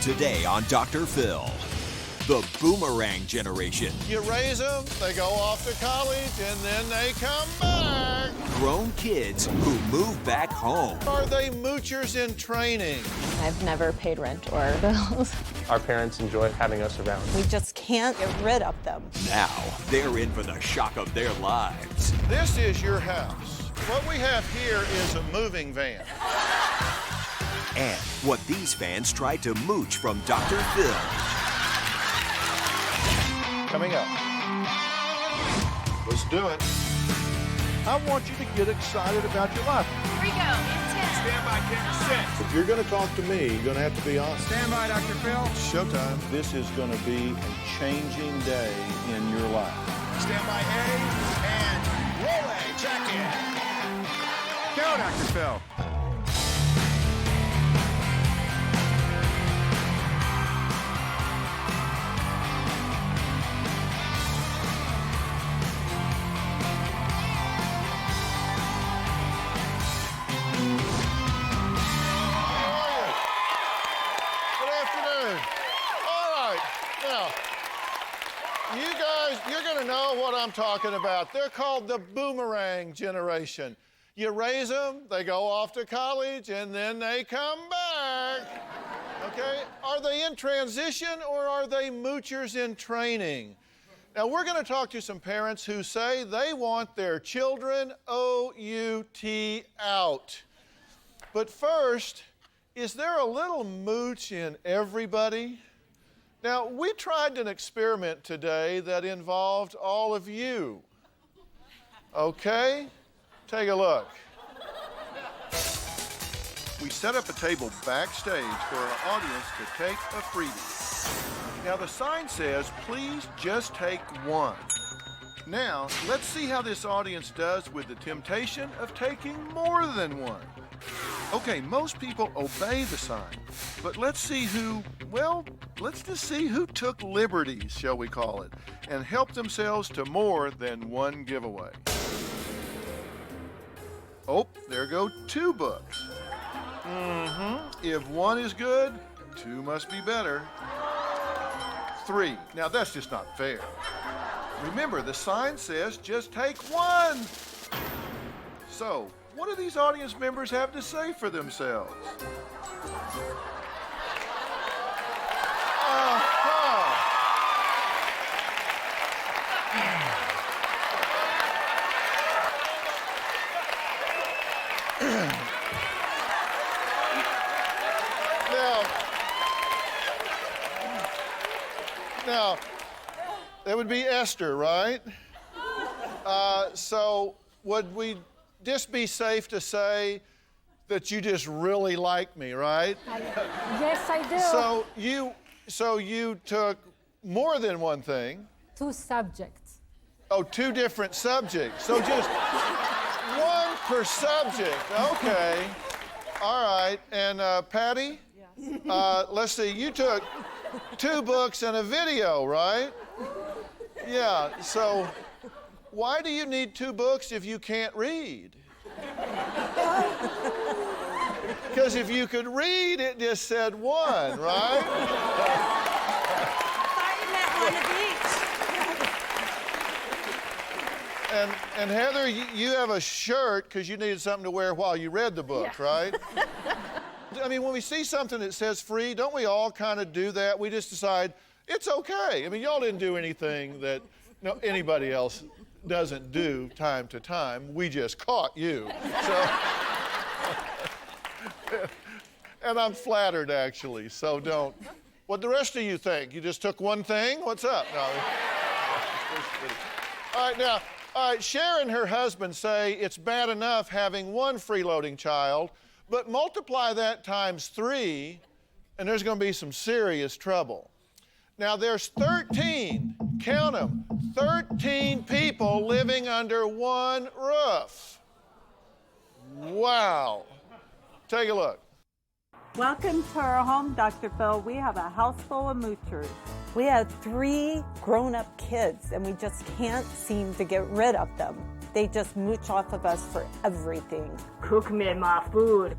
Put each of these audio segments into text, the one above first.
Today on Dr. Phil, the boomerang generation. You raise them, they go off to college, and then they come back. Grown kids who move back home. Are they moochers in training? I've never paid rent or bills. Our parents enjoy having us around. We just can't get rid of them. Now, they're in for the shock of their lives. This is your house. What we have here is a moving van. And what these fans tried to mooch from Dr. Phil. Coming up. Let's do it. I want you to get excited about your life. Here we go, in 10. Stand by, camera, set. If you're going to talk to me, you're going to have to be honest. Stand by, Dr. Phil. Showtime. This is going to be a changing day in your life. Stand by A, and roll A, check in. Go, Dr. Phil. You're going to know what I'm talking about. They're called the boomerang generation. You raise them, they go off to college, and then they come back. Okay? Are they in transition or are they moochers in training? Now, we're going to talk to some parents who say they want their children O-U-T out. But first, is there a little mooch in everybody? Now, we tried an experiment today that involved all of you. Okay? Take a look. We set up a table backstage for our audience to take a freebie. Now, the sign says, please just take one. Now, let's see how this audience does with the temptation of taking more than one. Okay, most people obey the sign, but let's see let's just see who took liberties, shall we call it, and helped themselves to more than one giveaway. Oh, there go 2 books. If 1 is good, 2 must be better. 3. Now, that's just not fair. Remember, the sign says just take 1. So, what do these audience members have to say for themselves? Now, that would be Esther, right? So, would we just be safe to say that you just really like me, right? Yes, I do. So you took more than one thing. 2 subjects. Oh, 2 different subjects. So just 1 per subject. Okay. All right. And Patty? Yes. Let's see. You took 2 books and a video, right? Yeah. So why do you need 2 books if you can't read? Because if you could read, it just said 1, right? Thought you meant one of each. And Heather, you have a shirt because you needed something to wear while you read the book, yeah. Right? I mean, when we see something that says free, don't we all kind of do that? We just decide, it's okay. I mean, y'all didn't do anything that anybody else doesn't do time to time. We just caught you. So, and I'm flattered, actually, so don't. What the rest of you think? You just took 1 thing? What's up? No. All right, Sharon and her husband say it's bad enough having 1 freeloading child, but multiply that times 3, and there's going to be some serious trouble. Now, there's 13, count them, 13 people living under 1 roof. Wow. Take a look. Welcome to our home, Dr. Phil. We have a house full of moochers. We have 3 grown-up kids, and we just can't seem to get rid of them. They just mooch off of us for everything. Cook me my food.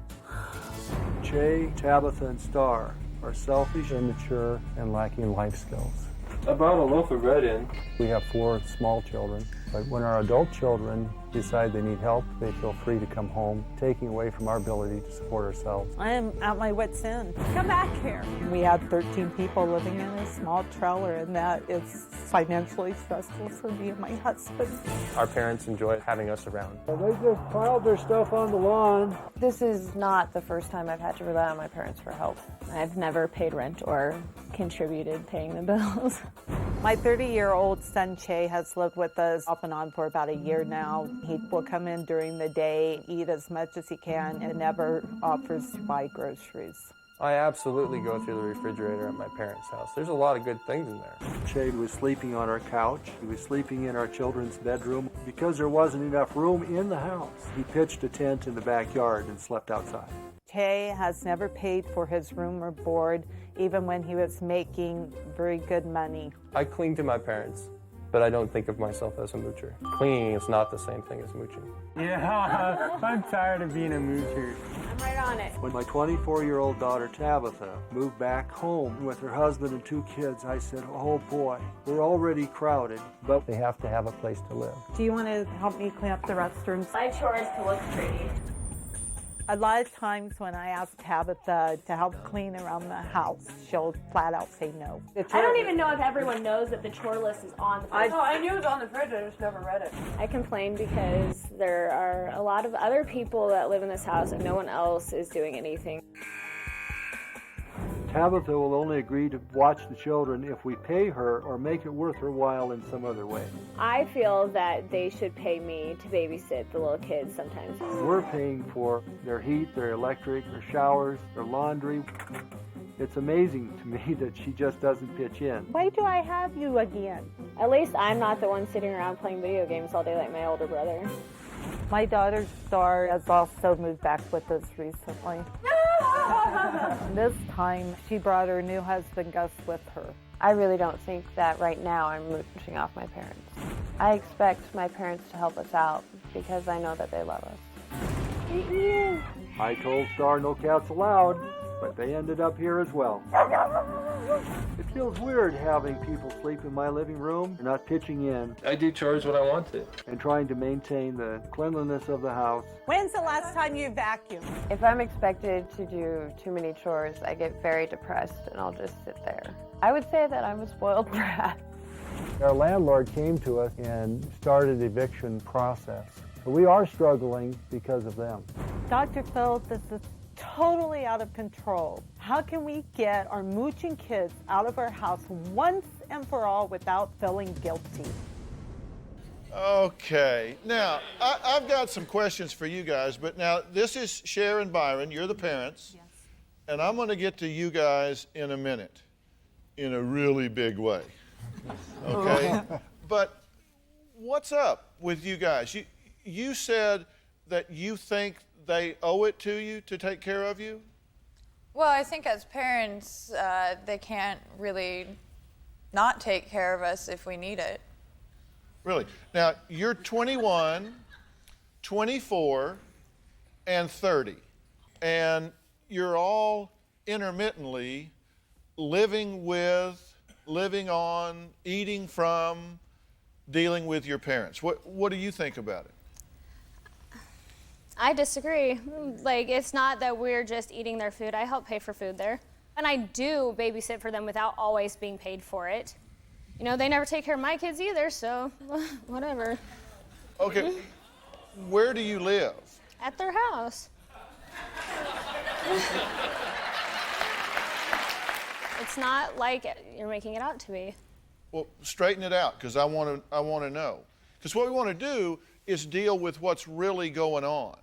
Jay, Tabitha, and Star. are selfish, immature, and lacking life skills. I brought a loaf of bread in. We have 4 small children, but when our adult children decide they need help, they feel free to come home, taking away from our ability to support ourselves. I am at my wit's end. Come back here. We have 13 people living in a small trailer, and that is financially stressful for me and my husband. Our parents enjoy having us around. They just piled their stuff on the lawn. This is not the first time I've had to rely on my parents for help. I've never paid rent or contributed paying the bills. My 30-year-old son, Che, has lived with us off and on for about a year now. He will come in during the day, eat as much as he can, and never offers to buy groceries. I absolutely go through the refrigerator at my parents' house. There's a lot of good things in there. Shade was sleeping on our couch. He was sleeping in our children's bedroom. Because there wasn't enough room in the house, he pitched a tent in the backyard and slept outside. Che has never paid for his room or board, even when he was making very good money. I cling to my parents, but I don't think of myself as a moocher. Clinging is not the same thing as mooching. Yeah, I'm tired of being a moocher. I'm right on it. When my 24-year-old daughter Tabitha moved back home with her husband and 2 kids, I said, oh boy, we're already crowded, but they have to have a place to live. Do you want to help me clean up the restrooms? My chores to look pretty. A lot of times when I ask Tabitha to help clean around the house, she'll flat out say no. I don't even know if everyone knows that the chore list is on the fridge. I knew it was on the fridge, I just never read it. I complain because there are a lot of other people that live in this house and no one else is doing anything. Tabitha will only agree to watch the children if we pay her or make it worth her while in some other way. I feel that they should pay me to babysit the little kids sometimes. We're paying for their heat, their electric, their showers, their laundry. It's amazing to me that she just doesn't pitch in. Why do I have you again? At least I'm not the one sitting around playing video games all day like my older brother. My daughter Star has also moved back with us recently. This time, she brought her new husband Gus with her. I really don't think that right now I'm mooching off my parents. I expect my parents to help us out because I know that they love us. I told Star no cats allowed, but they ended up here as well. It feels weird having people sleep in my living room and not pitching in. I do chores when I want to. And trying to maintain the cleanliness of the house. When's the last time you vacuumed? If I'm expected to do too many chores, I get very depressed and I'll just sit there. I would say that I'm a spoiled brat. Our landlord came to us and started the eviction process. We are struggling because of them. Dr. Phil, this is totally out of control. How can we get our mooching kids out of our house once and for all without feeling guilty? Okay, now I've got some questions for you guys, but now this is Cher and Byron, you're the parents, yes. And I'm going to get to you guys in a minute in a really big way, okay? But what's up with you guys? You said that you think they owe it to you to take care of you? Well, I think as parents, they can't really not take care of us if we need it. Really? Now, you're 21, 24, and 30, and you're all intermittently living with, living on, eating from, dealing with your parents. What do you think about it? I disagree. Like, it's not that we're just eating their food. I help pay for food there. And I do babysit for them without always being paid for it. You know, they never take care of my kids either, so whatever. Okay, where do you live? At their house. It's not like you're making it out to be. Well, straighten it out, because I want to know. Because what we want to do is deal with what's really going on.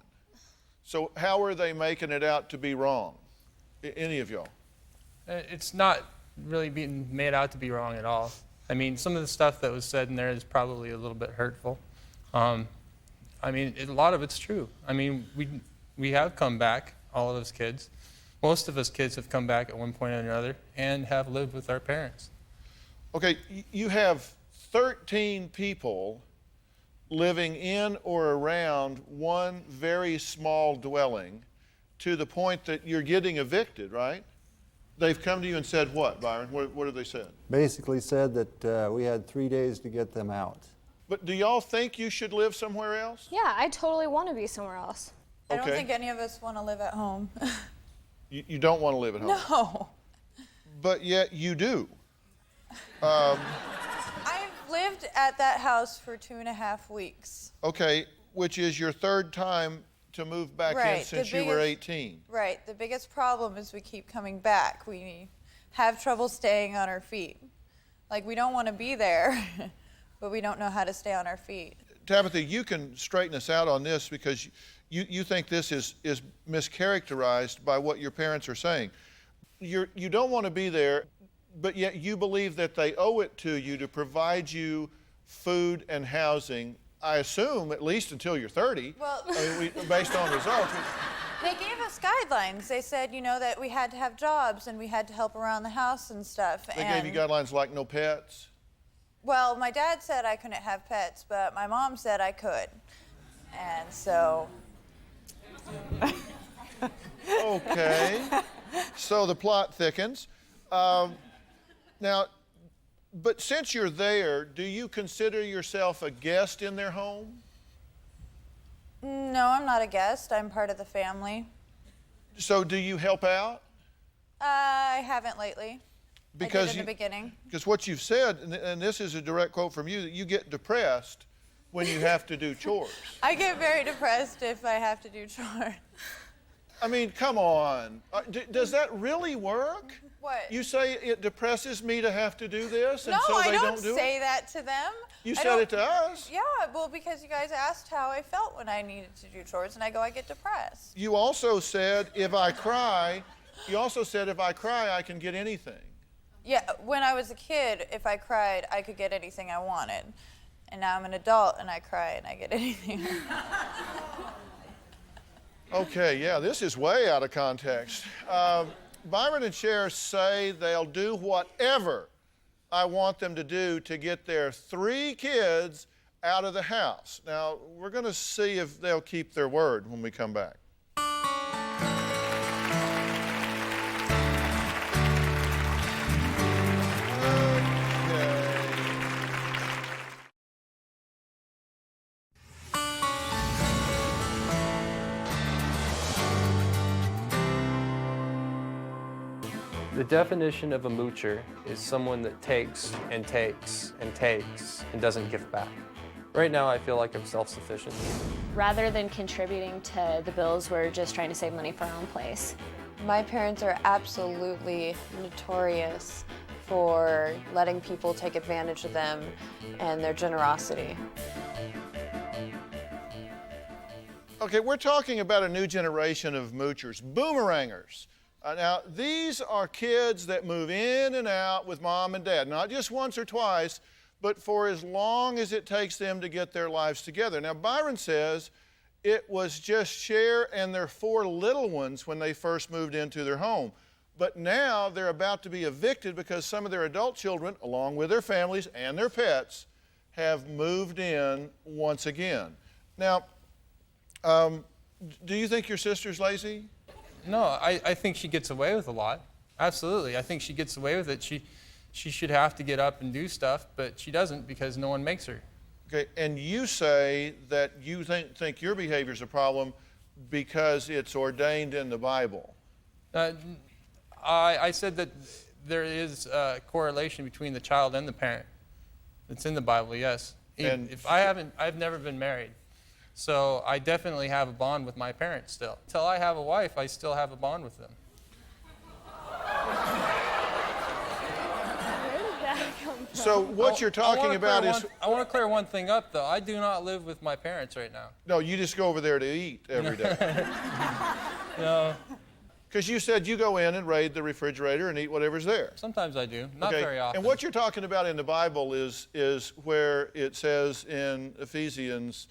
So how are they making it out to be wrong? Any of y'all? It's not really being made out to be wrong at all. I mean, some of the stuff that was said in there is probably a little bit hurtful. I mean, a lot of it's true. I mean, we have come back, all of us kids. Most of us kids have come back at one point or another and have lived with our parents. Okay, you have 13 people living in or around one very small dwelling to the point that you're getting evicted, right? They've come to you and said what, Byron? What have they said? Basically said that we had 3 days to get them out. But do y'all think you should live somewhere else? Yeah, I totally want to be somewhere else. I don't think any of us want to live at home. You don't want to live at home? No. But yet you do. I've lived at that house for 2.5 weeks. Okay, which is your third time to move back in since you were 18. Right. The biggest problem is we keep coming back. We have trouble staying on our feet. Like, we don't want to be there, but we don't know how to stay on our feet. Tabitha, you can straighten us out on this because you think this is mischaracterized by what your parents are saying. You don't want to be there, but yet you believe that they owe it to you to provide you food and housing, I assume, at least until you're 30, well, based on results. They gave us guidelines. They said, you know, that we had to have jobs and we had to help around the house and stuff. They gave you guidelines like no pets? Well, my dad said I couldn't have pets, but my mom said I could. And so... Okay. So the plot thickens. Now, but since you're there, do you consider yourself a guest in their home? No, I'm not a guest. I'm part of the family. So do you help out? I haven't lately. Because I did in the beginning. Because what you've said, and this is a direct quote from you, that you get depressed when you have to do chores. I get very depressed if I have to do chores. I mean, come on. Does that really work? What? You say it depresses me to have to do this, and no, so they I don't do say it? that to them. You said it to us. Yeah, well, because you guys asked how I felt when I needed to do chores, and I go, I get depressed. You also said if I cry, I can get anything. Yeah, when I was a kid, if I cried, I could get anything I wanted. And now I'm an adult, and I cry, and I get anything I want. Okay, yeah, this is way out of context. Byron and Cher say they'll do whatever I want them to do to get their 3 kids out of the house. Now, we're going to see if they'll keep their word when we come back. The definition of a moocher is someone that takes and takes and takes and doesn't give back. Right now, I feel like I'm self-sufficient. Rather than contributing to the bills, we're just trying to save money for our own place. My parents are absolutely notorious for letting people take advantage of them and their generosity. Okay, we're talking about a new generation of moochers, boomerangers. Now, these are kids that move in and out with mom and dad, not just once or twice, but for as long as it takes them to get their lives together. Now, Byron says it was just Cher and their 4 little ones when they first moved into their home. But now they're about to be evicted because some of their adult children, along with their families and their pets, have moved in once again. Now, do you think your sister's lazy? No, I think she gets away with a lot. Absolutely. I think she gets away with it. She should have to get up and do stuff, but she doesn't because no one makes her. Okay, and you say that you think your behavior is a problem because it's ordained in the Bible. I said that there is a correlation between the child and the parent. It's in the Bible, yes. And if I've never been married. So I definitely have a bond with my parents still. Till I have a wife, I still have a bond with them. Where did that come from? So what you're talking about is... I want to clear one thing up, though. I do not live with my parents right now. No, you just go over there to eat every day. No. Because you said you go in and raid the refrigerator and eat whatever's there. Sometimes I do, not very often. And what you're talking about in the Bible is where it says in Ephesians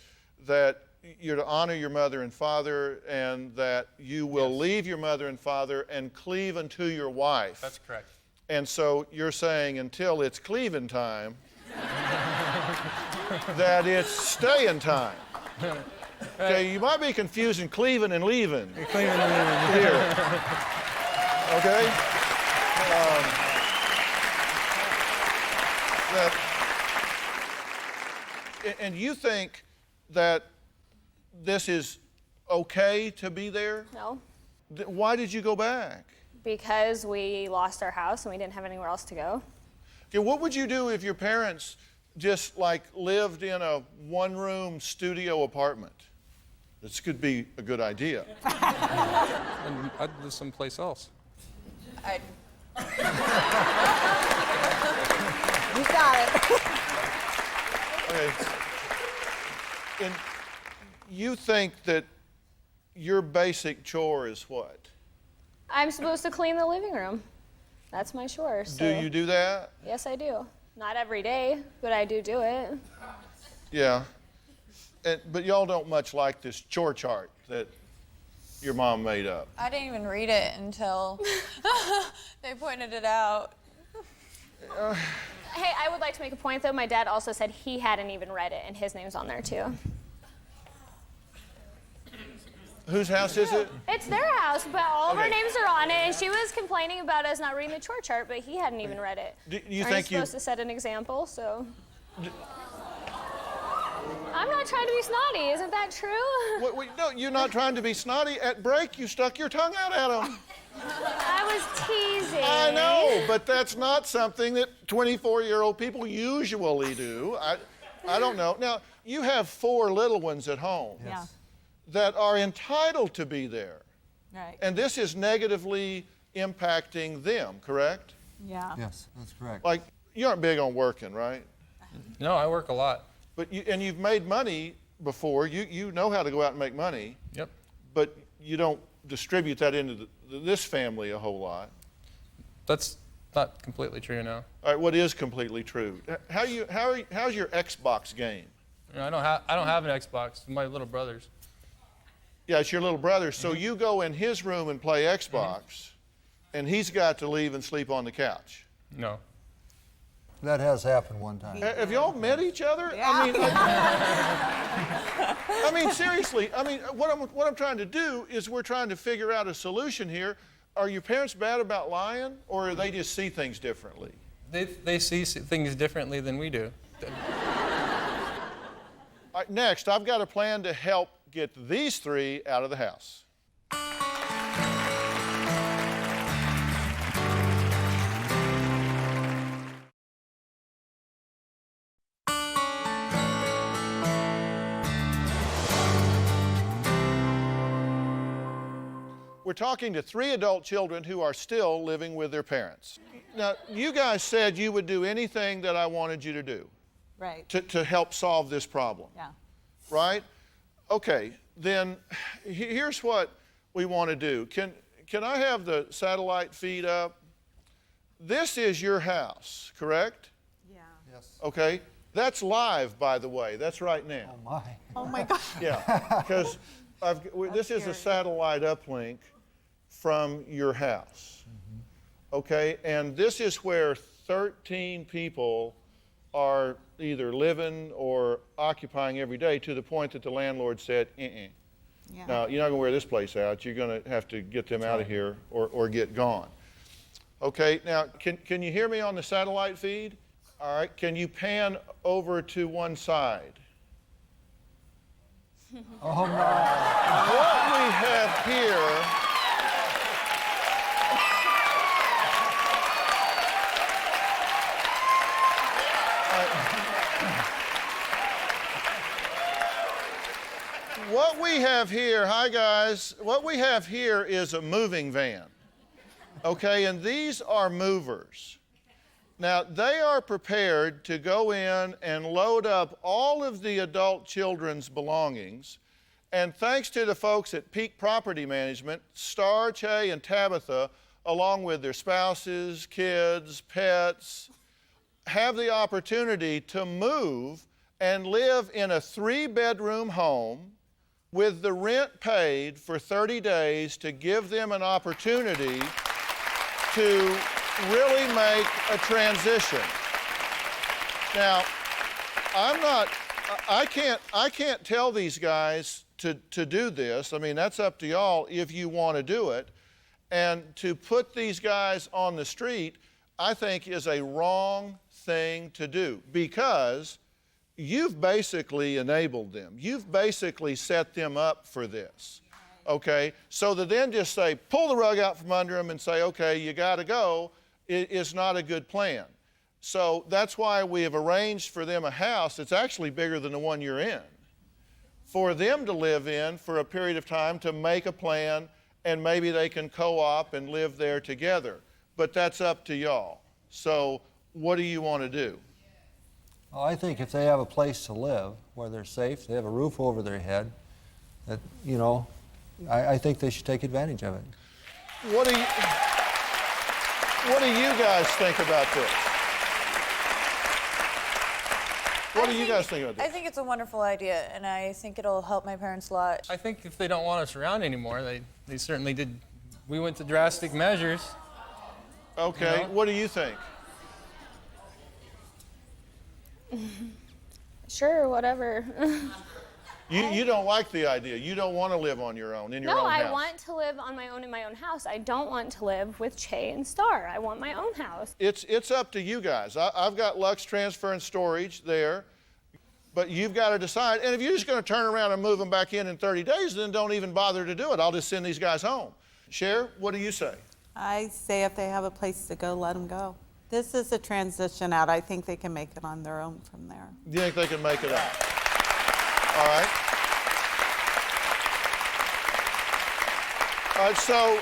that you're to honor your mother and father, and that you will leave your mother and father and cleave unto your wife. That's correct. And so you're saying until it's cleaving time, that it's staying time. Okay, you might be confusing cleaving and leaving. Cleaving and leaving. Here. Okay? And you think that this is okay to be there? No, Why did you go back? because we lost our house and we didn't have anywhere else to go. Okay, what would you do if your parents just like lived in a one-room studio apartment? This could be a good idea. And I'd live someplace else. I, You got it. Okay. And you think that your basic chore is what? I'm supposed to clean the living room. That's my chore. So. Do you do that? Yes, I do. Not every day, but I do it. Yeah. But y'all don't much like this chore chart that your mom made up. I didn't even read it until they pointed it out. Hey, I would like to make a point, though. My dad also said he hadn't even read it, and his name's on there, too. Whose house is it? It's their house, but all of our Okay. names are on it, and she was complaining about us not reading the chore chart, but he hadn't even read it. Do you Aren't think you supposed to set an example, so... I'm not trying to be snotty, isn't that true? No, you're not trying to be snotty. At break, you stuck your tongue out at him. I was teasing. I know, but that's not something that 24-year-old people usually do. I don't know. Now, you have 4 little ones at home that are entitled to be there. Right. And this is negatively impacting them, correct? Yeah. Yes, that's correct. Like, you aren't big on working, right? No, I work a lot. But you've made money before. You know how to go out and make money. Yep. But you don't distribute that into this family a whole lot. That's not completely true, no. All right, what is completely true? How's your Xbox game? You know, I don't have an Xbox. My little brother's. Yeah, it's your little brother. So you go in his room and play Xbox, and he's got to leave and sleep on the couch. No. That has happened one time. Have y'all met each other? Yeah. I mean, seriously. I mean, what I'm trying to do is we're trying to figure out a solution here. Are your parents bad about lying, or do they just see things differently? They see things differently than we do. All right, next, I've got a plan to help get these 3 out of the house. We're talking to 3 adult children who are still living with their parents. Now, you guys said you would do anything that I wanted you to do Right. to help solve this problem. Yeah. Right? Okay, then here's what we want to do. Can I have the satellite feed up? This is your house, correct? Yeah. Yes. Okay, that's live, by the way. That's right now. Oh, my. Oh my God. Yeah, because this is a satellite uplink from your house. Okay, and this is where 13 people are either living or occupying every day, to the point that the landlord said, Yeah. Now, you're not going to wear this place out. You're going to have to get them out of here or get gone. Okay, now, can you hear me on the satellite feed? All right, can you pan over to one side? Oh, my. What we have here... What we have here, hi guys, what we have here is a moving van, okay, and these are movers. Now, they are prepared to go in and load up all of the adult children's belongings, and thanks to the folks at Peak Property Management, Star, Che, and Tabitha, along with their spouses, kids, pets, have the opportunity to move and live in a 3-bedroom home with the rent paid for 30 days to give them an opportunity to really make a transition. Now, I can't tell these guys to do this. I mean, that's up to y'all if you want to do it. And to put these guys on the street, I think, is a wrong thing to do, because you've basically enabled them. You've basically set them up for this, okay? So to then just say, pull the rug out from under them and say, okay, you got to go, is not a good plan. So that's why we have arranged for them a house that's actually bigger than the one you're in, for them to live in for a period of time to make a plan, and maybe they can co-op and live there together. But that's up to y'all. So what do you want to do? Well, I think if they have a place to live where they're safe, they have a roof over their head, that, you know, I think they should take advantage of it. What do you guys think about this? What do you guys think about this? I think it's a wonderful idea, and I think it'll help my parents a lot. I think if they don't want us around anymore, they certainly did. We went to drastic measures. Okay, you know? What do you think? Sure, whatever. You don't like the idea. You don't want to live on your own, in your own house. No, I want to live on my own in my own house. I don't want to live with Che and Star. I want my own house. It's up to you guys. I've got Lux Transfer and Storage there, but you've got to decide. And if you're just going to turn around and move them back in 30 days, then don't even bother to do it. I'll just send these guys home. Cher, what do you say? I say if they have a place to go, let them go. This is a transition out. I think they can make it on their own from there. You think they can make it out? All right. All right, so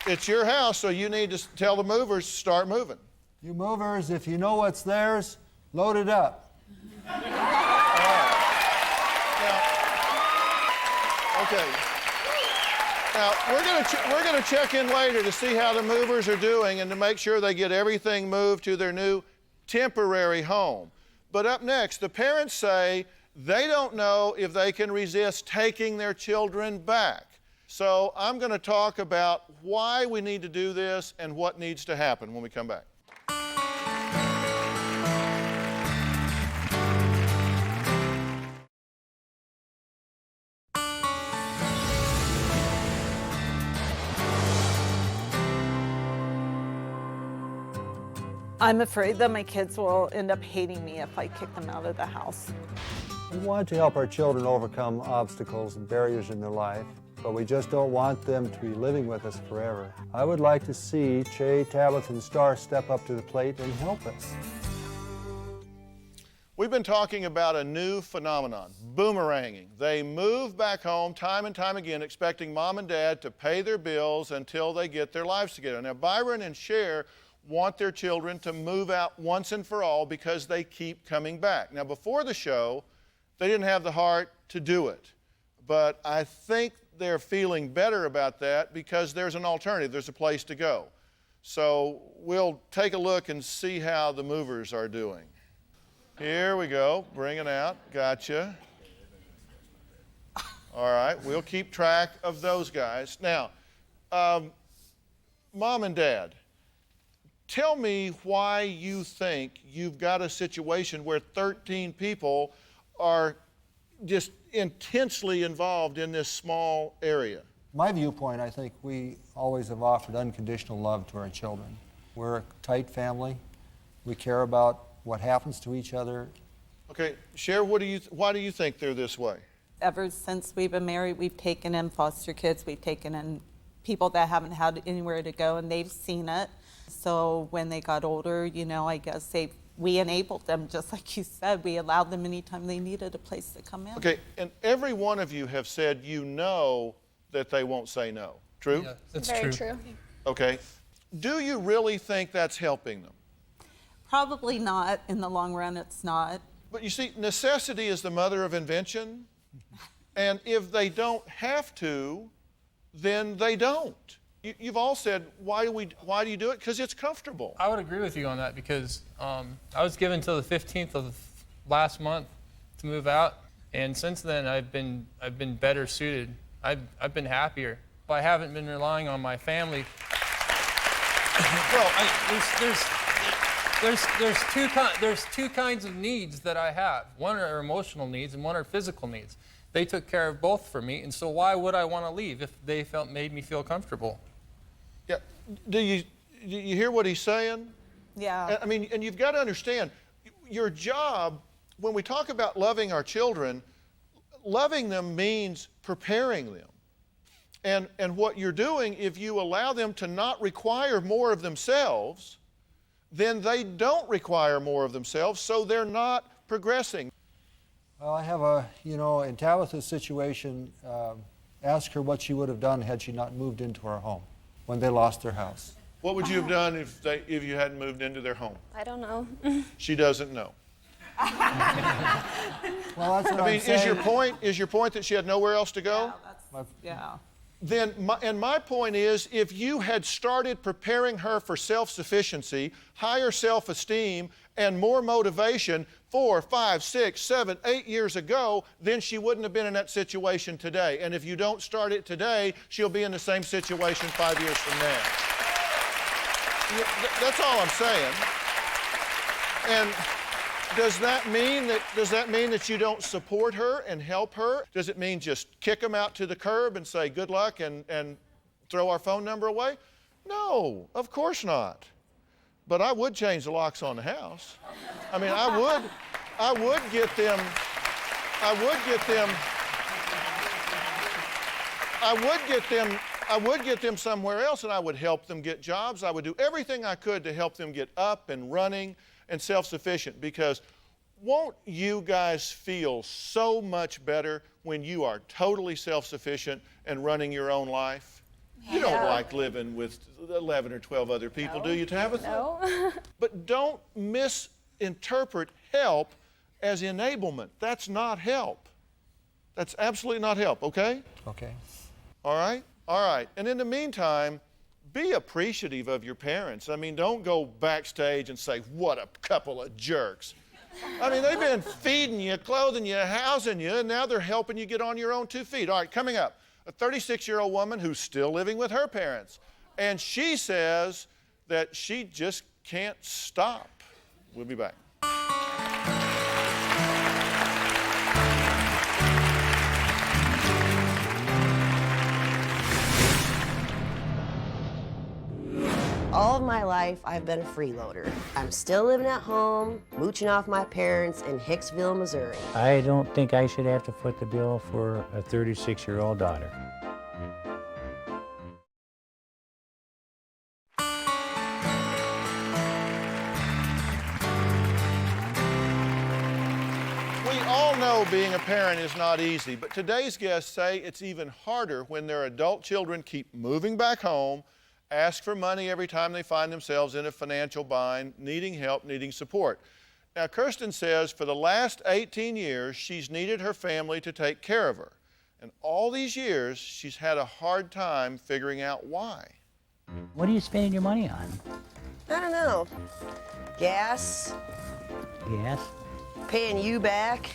it's your house, so you need to tell the movers to start moving. You movers, if you know what's theirs, load it up. All right. Now, okay. Now, we're going to check in later to see how the movers are doing and to make sure they get everything moved to their new temporary home. But up next, the parents say they don't know if they can resist taking their children back. So I'm going to talk about why we need to do this and what needs to happen when we come back. I'm afraid that my kids will end up hating me if I kick them out of the house. We want to help our children overcome obstacles and barriers in their life, but we just don't want them to be living with us forever. I would like to see Che, Tabitha, and Star step up to the plate and help us. We've been talking about a new phenomenon, boomeranging. They move back home time and time again, expecting mom and dad to pay their bills until they get their lives together. Now, Byron and Cher want their children to move out once and for all because they keep coming back. Now, before the show, they didn't have the heart to do it. But I think they're feeling better about that because there's an alternative. There's a place to go. So we'll take a look and see how the movers are doing. Here we go. Bring it out. Gotcha. All right. We'll keep track of those guys. Now, Mom and Dad, tell me why you think you've got a situation where 13 people are just intensely involved in this small area. My viewpoint, I think we always have offered unconditional love to our children. We're a tight family. We care about what happens to each other. Okay, Cher, why do you think they're this way? Ever since we've been married, we've taken in foster kids, we've taken in people that haven't had anywhere to go, and they've seen it. So when they got older, you know, I guess we enabled them, just like you said. We allowed them anytime they needed a place to come in. Okay, and every one of you have said you know that they won't say no. True? Yeah, that's Very true. Okay. Do you really think that's helping them? Probably not. In the long run, it's not. But you see, necessity is the mother of invention. And if they don't have to, then they don't. You've all said, why do you do it? Because it's comfortable. I would agree with you on that because I was given till the 15th of last month to move out, and since then I've been better suited. I've been happier. I haven't been relying on my family. Well, there's two kinds of needs that I have. One are emotional needs and one are physical needs. They took care of both for me, and so why would I want to leave if they made me feel comfortable? Do you hear what he's saying? Yeah. I mean, and you've got to understand, your job, when we talk about loving our children, loving them means preparing them. And what you're doing, if you allow them to not require more of themselves, then they don't require more of themselves, so they're not progressing. Well, I have a, in Tabitha's situation, ask her what she would have done had she not moved into our home when they lost their house. What would you have done if you hadn't moved into their home? I don't know. She doesn't know. Well, that's what I'm saying. Is your point that she had nowhere else to go? Yeah. Then, my point is, if you had started preparing her for self-sufficiency, higher self-esteem, and more motivation 4, 5, 6, 7, 8 years ago, then she wouldn't have been in that situation today. And if you don't start it today, she'll be in the same situation 5 years from now. That's all I'm saying. And does that mean that you don't support her and help her? Does it mean just kick them out to the curb and say good luck and throw our phone number away? No, of course not. But I would change the locks on the house. I mean, I would get them somewhere else, and I would help them get jobs. I would do everything I could to help them get up and running and self-sufficient, because won't you guys feel so much better when you are totally self-sufficient and running your own life? You don't like living with 11 or 12 other people, do you, Tabitha? No. But don't misinterpret help as enablement. That's not help. That's absolutely not help, okay? Okay. All right? All right. And in the meantime, be appreciative of your parents. I mean, don't go backstage and say, what a couple of jerks. I mean, they've been feeding you, clothing you, housing you, and now they're helping you get on your own 2 feet. All right, coming up, a 36-year-old woman who's still living with her parents. And she says that she just can't stop. We'll be back. All of my life, I've been a freeloader. I'm still living at home, mooching off my parents in Hicksville, Missouri. I don't think I should have to foot the bill for a 36-year-old daughter. We all know being a parent is not easy, but today's guests say it's even harder when their adult children keep moving back home, ask for money every time they find themselves in a financial bind, needing help, needing support. Now, Kirsten says for the last 18 years, she's needed her family to take care of her. And all these years, she's had a hard time figuring out why. What are you spending your money on? I don't know. Gas, Gas? paying you back.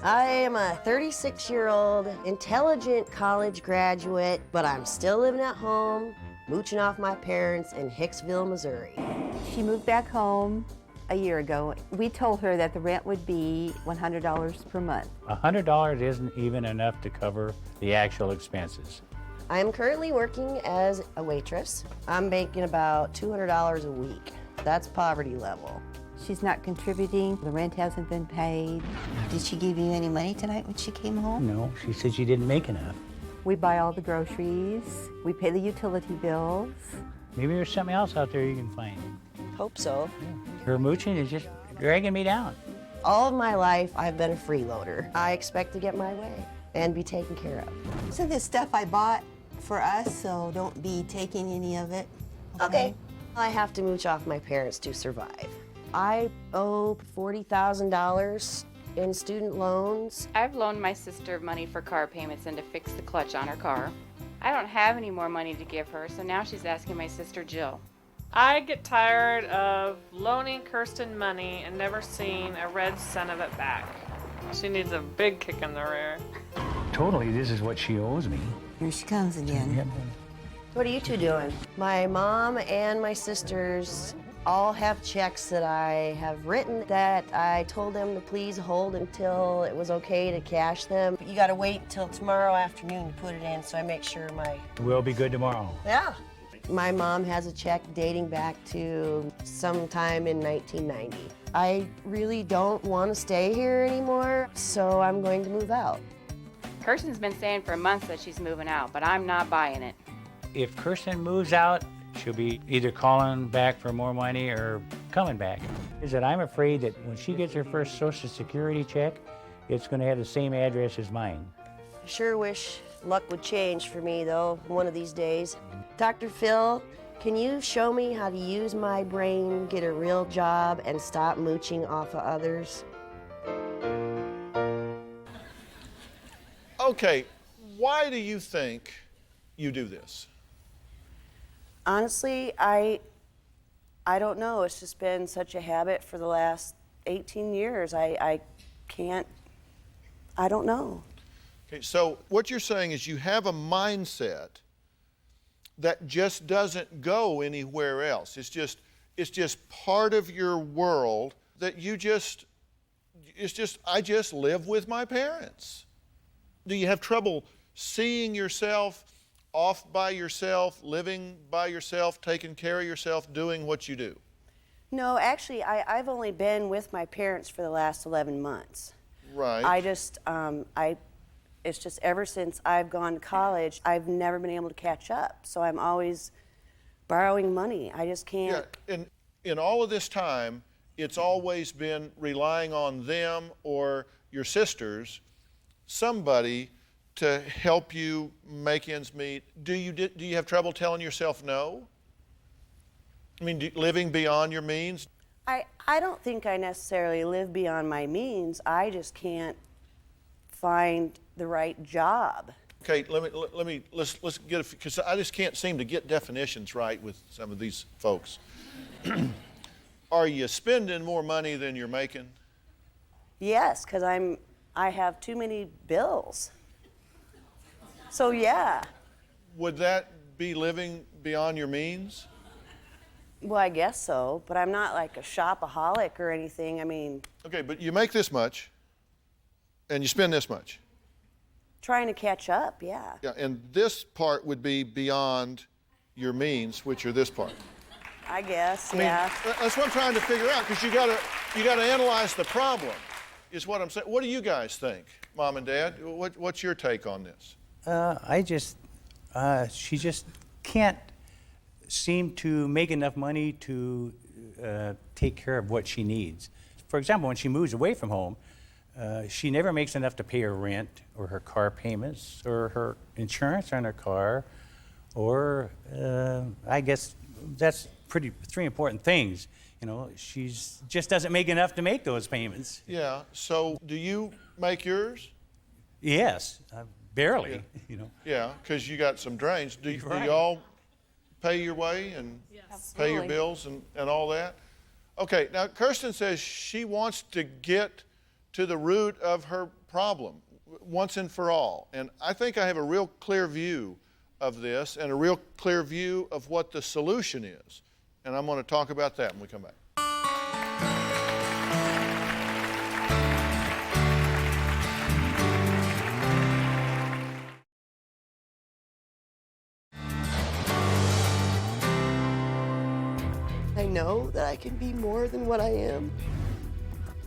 I am a 36-year-old, intelligent college graduate, but I'm still living at home, mooching off my parents in Hicksville, Missouri. She moved back home a year ago. We told her that the rent would be $100 per month. $100 isn't even enough to cover the actual expenses. I am currently working as a waitress. I'm making about $200 a week. That's poverty level. She's not contributing. The rent hasn't been paid. Did she give you any money tonight when she came home? No, she said she didn't make enough. We buy all the groceries. We pay the utility bills. Maybe there's something else out there you can find. Hope so. Her mooching is just dragging me down. All of my life, I've been a freeloader. I expect to get my way and be taken care of. So this stuff I bought for us, so don't be taking any of it. Okay. I have to mooch off my parents to survive. I owe $40,000 in student loans. I've loaned my sister money for car payments and to fix the clutch on her car. I don't have any more money to give her, so now she's asking my sister Jill. I get tired of loaning Kirsten money and never seeing a red cent of it back. She needs a big kick in the rear. Totally, this is what she owes me. Here she comes again. What are you two doing? My mom and my sisters all have checks that I have written that I told them to please hold until it was okay to cash them. But you gotta wait until tomorrow afternoon to put it in, so I make sure my... We'll be good tomorrow. Yeah. My mom has a check dating back to sometime in 1990. I really don't want to stay here anymore, so I'm going to move out. Kirsten's been saying for months that she's moving out, but I'm not buying it. If Kirsten moves out, she'll be either calling back for more money or coming back. Is that I'm afraid that when she gets her first Social Security check, it's going to have the same address as mine. I sure wish luck would change for me, though, one of these days. Dr. Phil, can you show me how to use my brain, get a real job, and stop mooching off of others? Okay, why do you think you do this? Honestly, I don't know. It's just been such a habit for the last 18 years. I don't know. Okay, so what you're saying is you have a mindset that just doesn't go anywhere else. It's just part of your world that I just live with my parents. Do you have trouble seeing yourself off by yourself, living by yourself, taking care of yourself, doing what you do? No, actually, I've only been with my parents for the last 11 months. Right. It's just ever since I've gone to college, I've never been able to catch up. So I'm always borrowing money. I just can't. Yeah, and in all of this time, it's always been relying on them or your sisters, somebody to help you make ends meet. Do you have trouble telling yourself no? I mean, living beyond your means? I don't think I necessarily live beyond my means. I just can't find the right job. Okay, let's get because I just can't seem to get definitions right with some of these folks. Are you spending more money than you're making? Yes, because I have too many bills. So yeah. Would that be living beyond your means? Well, I guess so, but I'm not like a shopaholic or anything. I mean. Okay, but you make this much, and you spend this much. Trying to catch up, yeah. Yeah, and this part would be beyond your means, which are this part. I guess, I mean, yeah. That's what I'm trying to figure out, because you gotta analyze the problem, is what I'm saying. What do you guys think, Mom and Dad? What's your take on this? She just can't seem to make enough money to take care of what she needs. For example, when she moves away from home, she never makes enough to pay her rent or her car payments or her insurance on her car, or I guess that's three important things. You know, she's just doesn't make enough to make those payments. Yeah. So, do you make yours? Yes, barely. Yeah. You know. Yeah, because you got some drains. Do Right. you all pay your way and pay your bills and all that? Okay. Now, Kirsten says she wants to get to the root of her problem once and for all, and I think I have a real clear view of this and a real clear view of what the solution is. And I'm going to talk about that when we come back. I know that I can be more than what I am,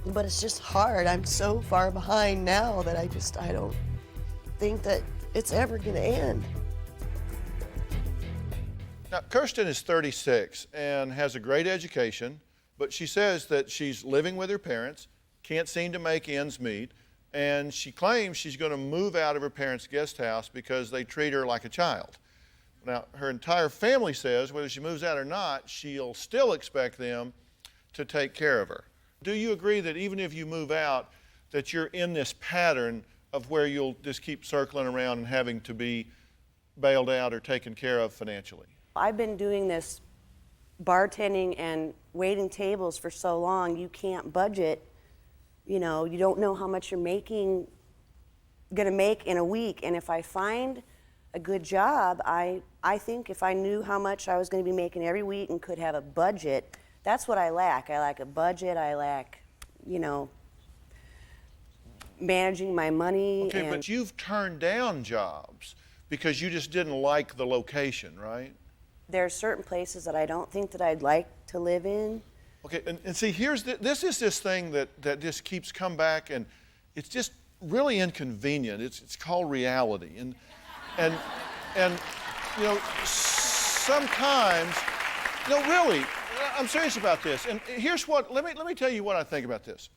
but it's just hard. I'm so far behind now that I don't think that it's ever going to end. Now, Kirsten is 36 and has a great education, but she says that she's living with her parents, can't seem to make ends meet, and she claims she's going to move out of her parents' guest house because they treat her like a child. Now, her entire family says whether she moves out or not, she'll still expect them to take care of her. Do you agree that even if you move out, that you're in this pattern of where you'll just keep circling around and having to be bailed out or taken care of financially? I've been doing this bartending and waiting tables for so long, you can't budget. You know, you don't know how much you're gonna make in a week. And if I find a good job, I think if I knew how much I was gonna be making every week and could have a budget, that's what I lack. I lack a budget, I lack, managing my money. Okay, but you've turned down jobs because you just didn't like the location, right? There are certain places that I don't think that I'd like to live in. Okay, and see, this is this thing that just keeps coming back, and it's just really inconvenient. It's called reality, and you know, sometimes, no, really, I'm serious about this. And here's what. Let me tell you what I think about this.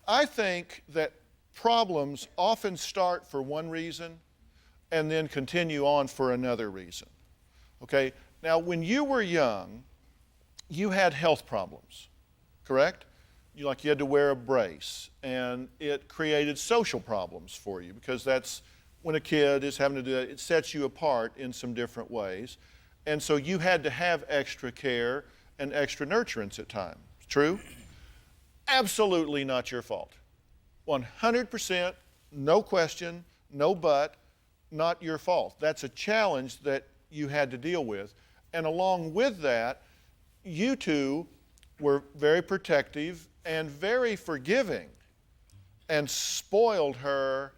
I think that problems often start for one reason, and then continue on for another reason. Okay. Now, when you were young, you had health problems, correct? You had to wear a brace, and it created social problems for you, because that's when a kid is having to do that, it sets you apart in some different ways. And so you had to have extra care and extra nurturance at times. True? Absolutely not your fault. 100%, no question, no but, not your fault. That's a challenge that you had to deal with. And along with that, you two were very protective and very forgiving, and spoiled her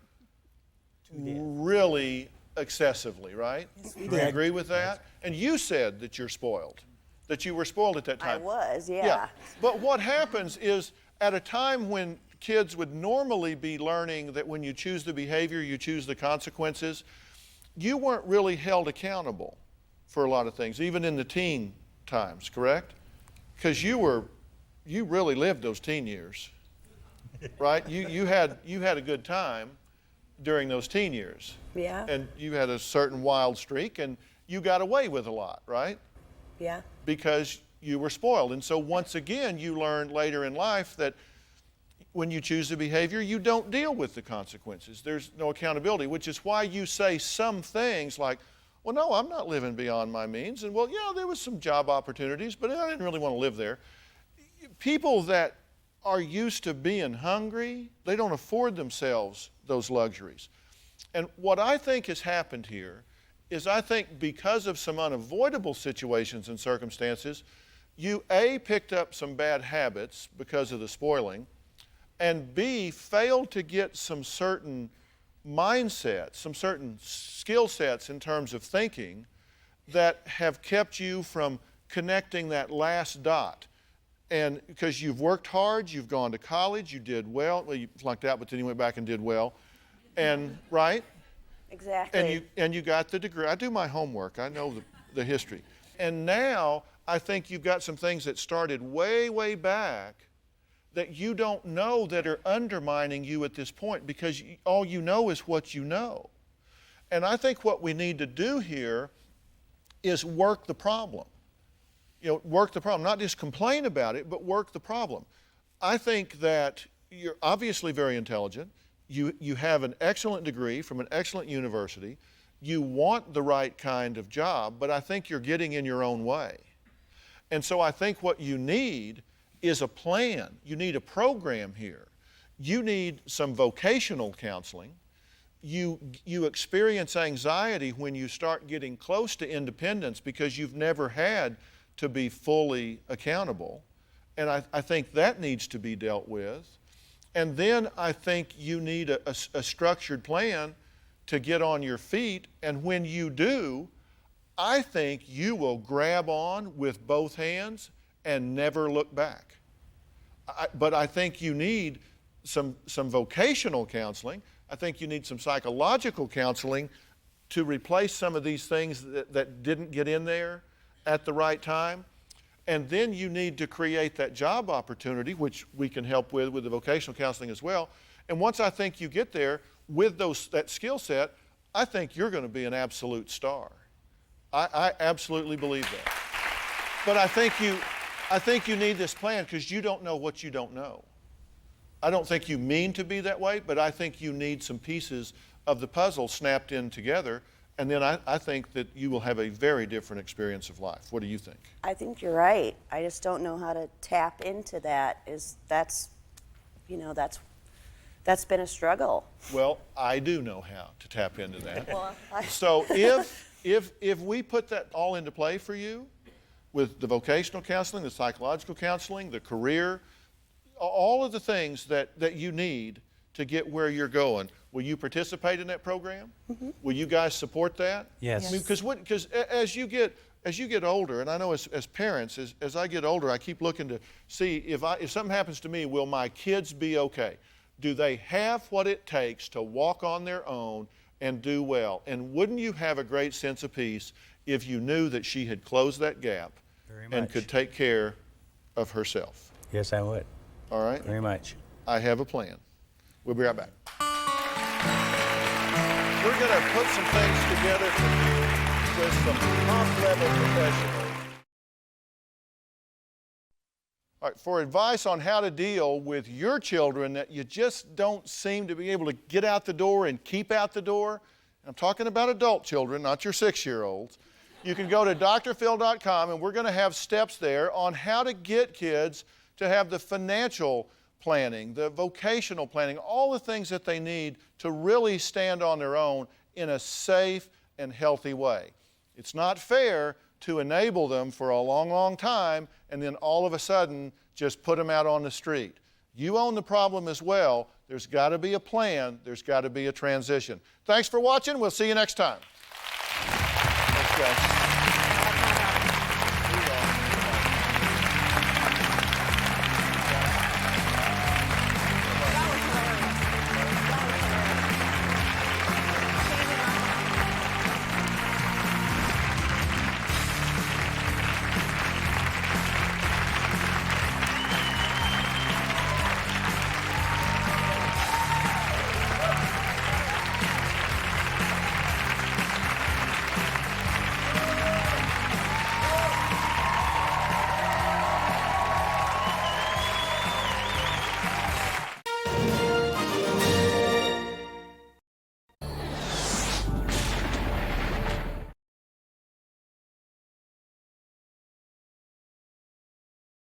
really excessively, right? Yes, we Do you did. agree with that? And you said that you're spoiled, that you were spoiled at that time. I was, yeah. But what happens is, at a time when kids would normally be learning that when you choose the behavior, you choose the consequences, you weren't really held accountable for a lot of things, even in the teen times, correct? Because you really lived those teen years, right? You had a good time during those teen years. Yeah. And you had a certain wild streak, and you got away with a lot, right? Yeah. Because you were spoiled. And so once again, you learned later in life that when you choose a behavior, you don't deal with the consequences. There's no accountability, which is why you say some things like, well, no, I'm not living beyond my means. And well, yeah, there was some job opportunities, but I didn't really want to live there. People that are used to being hungry, they don't afford themselves those luxuries. And what I think has happened here is, I think because of some unavoidable situations and circumstances, you A, picked up some bad habits because of the spoiling, and B, failed to get some certain mindsets, some certain skill sets in terms of thinking that have kept you from connecting that last dot. And because you've worked hard, you've gone to college, you did well. Well, you flunked out, but then you went back and did well. And, right? Exactly. And you got the degree. I do my homework. I know the history. And now I think you've got some things that started way, way back that you don't know that are undermining you at this point, because all you know is what you know. And I think what we need to do here is work the problem. Work the problem, not just complain about it, but work the problem. I think that you're obviously very intelligent. You have an excellent degree from an excellent university. You want the right kind of job, but I think you're getting in your own way. And so I think what you need is a plan. You need a program here. You need some vocational counseling. You experience anxiety when you start getting close to independence because you've never had to be fully accountable. And I think that needs to be dealt with. And then I think you need a structured plan to get on your feet. And when you do, I think you will grab on with both hands and never look back. But I think you need some vocational counseling. I think you need some psychological counseling to replace some of these things that didn't get in there at the right time. And then you need to create that job opportunity, which we can help with the vocational counseling as well. And once I think you get there with that skill set, I think you're going to be an absolute star. I absolutely believe that. But I think you need this plan, because you don't know what you don't know. I don't think you mean to be that way, but I think you need some pieces of the puzzle snapped in together. And then I think that you will have a very different experience of life. What do you think? I think you're right. I just don't know how to tap into that. That's been a struggle. Well, I do know how to tap into that. Well, So if we put that all into play for you, with the vocational counseling, the psychological counseling, the career, all of the things that you need to get where you're going. Will you participate in that program? Mm-hmm. Will you guys support that? Yes. Because as you get as you get older, and I know as parents, as I get older, I keep looking to see if something happens to me, will my kids be okay? Do they have what it takes to walk on their own and do well? And wouldn't you have a great sense of peace if you knew that she had closed that gap and could take care of herself? Yes, I would. All right? Very much. I have a plan. We'll be right back. We're going to put some things together for you with some top-level professionals. All right, for advice on how to deal with your children that you just don't seem to be able to get out the door and keep out the door, I'm talking about adult children, not your 6-year-olds, you can go to drphil.com, and we're going to have steps there on how to get kids to have the financial planning, the vocational planning, all the things that they need to really stand on their own in a safe and healthy way. It's not fair to enable them for a long, long time and then all of a sudden just put them out on the street. You own the problem as well. There's got to be a plan. There's got to be a transition. Thanks for watching. We'll see you next time. Thanks, guys.